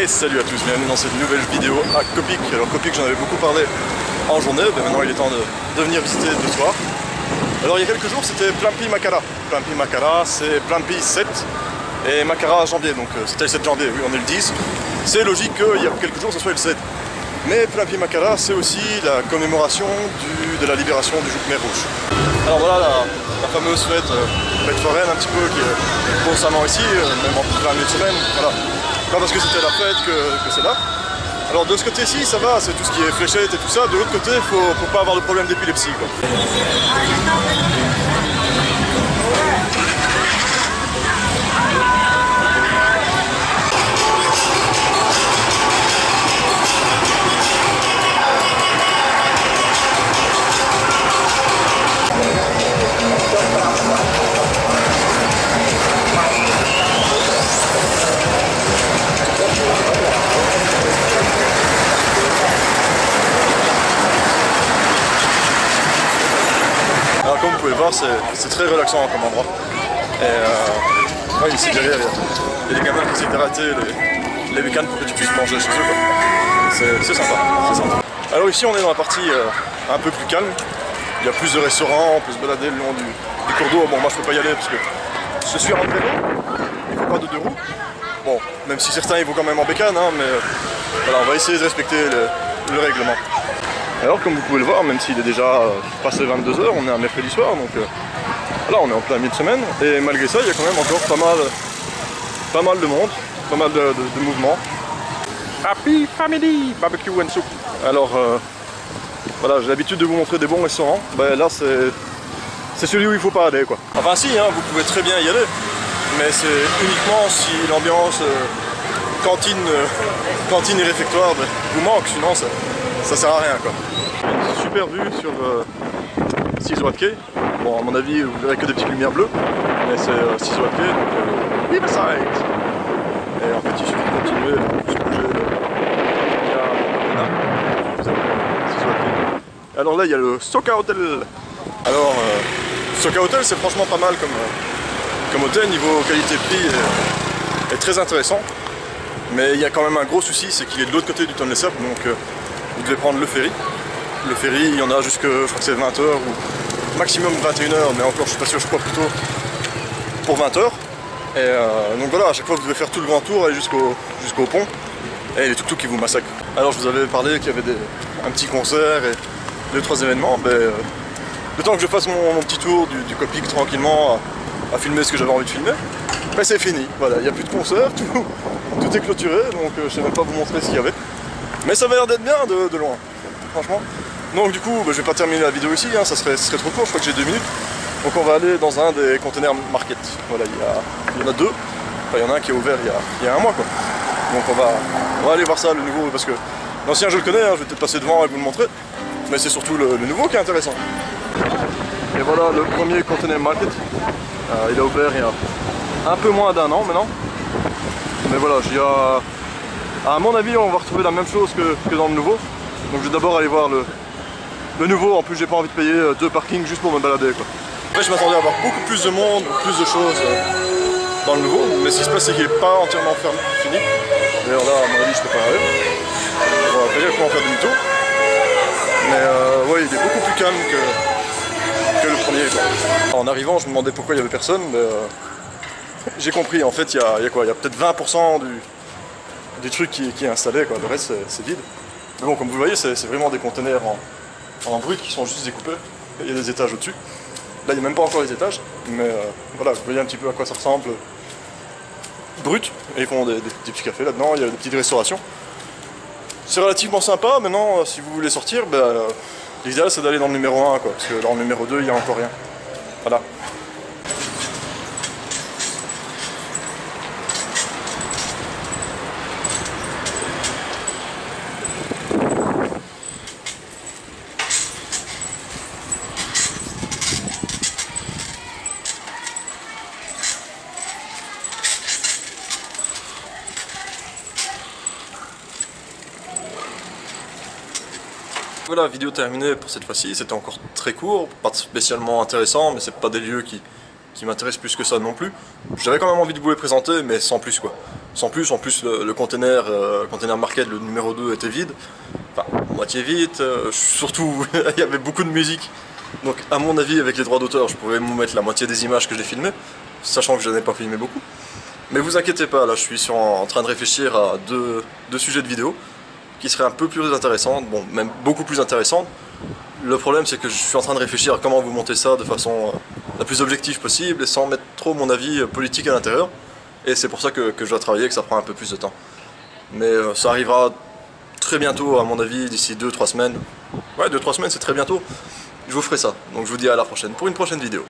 Et salut à tous, bienvenue dans cette nouvelle vidéo à Copic. Alors Copic, j'en avais beaucoup parlé en journée, mais maintenant il est temps de venir visiter le soir. Alors il y a quelques jours c'était Plampi Makara. Plampi Makara c'est Plampi 7 et Makara janvier, donc c'était le 7 janvier, oui on est le 10. C'est logique qu'il y a quelques jours ce soit le 7. Mais Plampi Makara c'est aussi la commémoration de la libération du Khmer rouge. Alors voilà la fameuse fête foraine un petit peu qui est constamment ici, même en plein milieu de semaine, voilà. Pas parce que c'était la fête que c'est là. Alors de ce côté-ci ça va, c'est tout ce qui est fléchette et tout ça. De l'autre côté, faut pas avoir de problème d'épilepsie. Alors comme vous pouvez voir, c'est très relaxant comme endroit. Et ouais, ici derrière, il y a des gamins qui essaient d'arrêter les bécanes pour que tu puisses manger chez eux. C'est sympa, c'est sympa. Alors ici on est dans la partie un peu plus calme. Il y a plus de restaurants, on peut se balader le long du cours d'eau. Bon moi je peux pas y aller parce que je suis en vélo, il faut pas de deux roues. Bon, même si certains ils vont quand même en bécane, hein, mais voilà, on va essayer de respecter le règlement. Alors comme vous pouvez le voir, même s'il est déjà passé 22 h, on est un mercredi soir, donc là on est en plein milieu de semaine, et malgré ça il y a quand même encore pas mal de monde, pas mal de mouvements. Happy Family Barbecue and Soup. Alors voilà, j'ai l'habitude de vous montrer des bons restaurants, ben, là c'est celui où il faut pas aller quoi. Enfin si, hein, vous pouvez très bien y aller, mais c'est uniquement si l'ambiance cantine et réfectoire vous manque, sinon ça sert à rien quoi. Une super vue sur 6 Watt Quay. Bon à mon avis vous verrez que des petites lumières bleues, mais c'est 6 Watt Quay donc Riverside. Et en fait il suffit de continuer, juste bouger là. 6 Watt Quay. Alors là il y a le Soka Hotel. Alors Soka Hotel c'est franchement pas mal comme hôtel, niveau qualité-prix est très intéressant. Mais il y a quand même un gros souci, c'est qu'il est de l'autre côté du Tonle Sap, donc vous devez prendre le ferry. Le ferry, il y en a jusque, je crois que c'est 20 h ou maximum 21 h, mais encore je suis pas sûr, je crois plutôt pour 20 h. Et donc voilà, à chaque fois vous devez faire tout le grand tour, aller jusqu'au pont, et les tuk-tuk qui vous massacrent. Alors je vous avais parlé qu'il y avait un petit concert et 2-3 événements, le temps que je fasse mon petit tour du Copic tranquillement à filmer ce que j'avais envie de filmer, ben c'est fini, voilà, il n'y a plus de concert, tout est clôturé, donc je sais même pas vous montrer ce qu'il y avait. Mais ça va l'air d'être bien de loin, franchement. Donc du coup, je vais pas terminer la vidéo ici, hein, ça serait trop court, je crois que j'ai 2 minutes. Donc on va aller dans un des containers market. Voilà, il y en a 2. Enfin, il y en a un qui est ouvert il y a un mois quoi. Donc on va aller voir ça, le nouveau, parce que l'ancien je le connais, hein, je vais peut-être passer devant et vous le montrer. Mais c'est surtout le nouveau qui est intéressant. Et voilà le premier container market. Il a ouvert il y a un peu moins d'1 an maintenant. Mais voilà, à mon avis on va retrouver la même chose que dans le nouveau. Donc je vais d'abord aller voir le nouveau, en plus j'ai pas envie de payer 2 parkings juste pour me balader quoi. En fait je m'attendais à avoir beaucoup plus de monde, plus de choses dans le nouveau, mais ce qui se passe c'est qu'il n'est pas entièrement fini. D'ailleurs là à mon avis je peux pas y aller. On va peut-être pouvoir faire demi-tour. Mais ouais il est beaucoup plus calme que le premier quoi. En arrivant je me demandais pourquoi il y avait personne, mais j'ai compris, en fait il y a quoi, il y a peut-être 20% du truc qui est installé quoi, le reste c'est vide. Mais bon comme vous le voyez c'est vraiment des conteneurs en brut qui sont juste découpés, il y a des étages au-dessus. Là il n'y a même pas encore les étages, mais voilà vous voyez un petit peu à quoi ça ressemble brut, et ils font des petits cafés là-dedans, il y a des petites restaurations. C'est relativement sympa. Maintenant si vous voulez sortir, l'idéal c'est d'aller dans le numéro 1 quoi, parce que dans le numéro 2 il n'y a encore rien. Voilà. Voilà, vidéo terminée pour cette fois-ci, c'était encore très court, pas spécialement intéressant, mais c'est pas des lieux qui m'intéressent plus que ça non plus. J'avais quand même envie de vous les présenter, mais sans plus quoi. sans plus. En plus, le container market, le numéro 2 était vide, enfin moitié vide, surtout il y avait beaucoup de musique. Donc à mon avis, avec les droits d'auteur, je pouvais vous mettre la moitié des images que j'ai filmées, sachant que je n'ai pas filmé beaucoup. Mais vous inquiétez pas, là je suis en train de réfléchir à deux sujets de vidéo qui seraient un peu plus intéressantes, bon même beaucoup plus intéressantes. Le problème c'est que je suis en train de réfléchir à comment vous monter ça de façon la plus objective possible et sans mettre trop mon avis politique à l'intérieur. Et c'est pour ça que je dois travailler, que ça prend un peu plus de temps. Mais ça arrivera très bientôt à mon avis, d'ici 2-3 semaines. Ouais, 2-3 semaines c'est très bientôt. Je vous ferai ça, donc je vous dis à la prochaine pour une prochaine vidéo.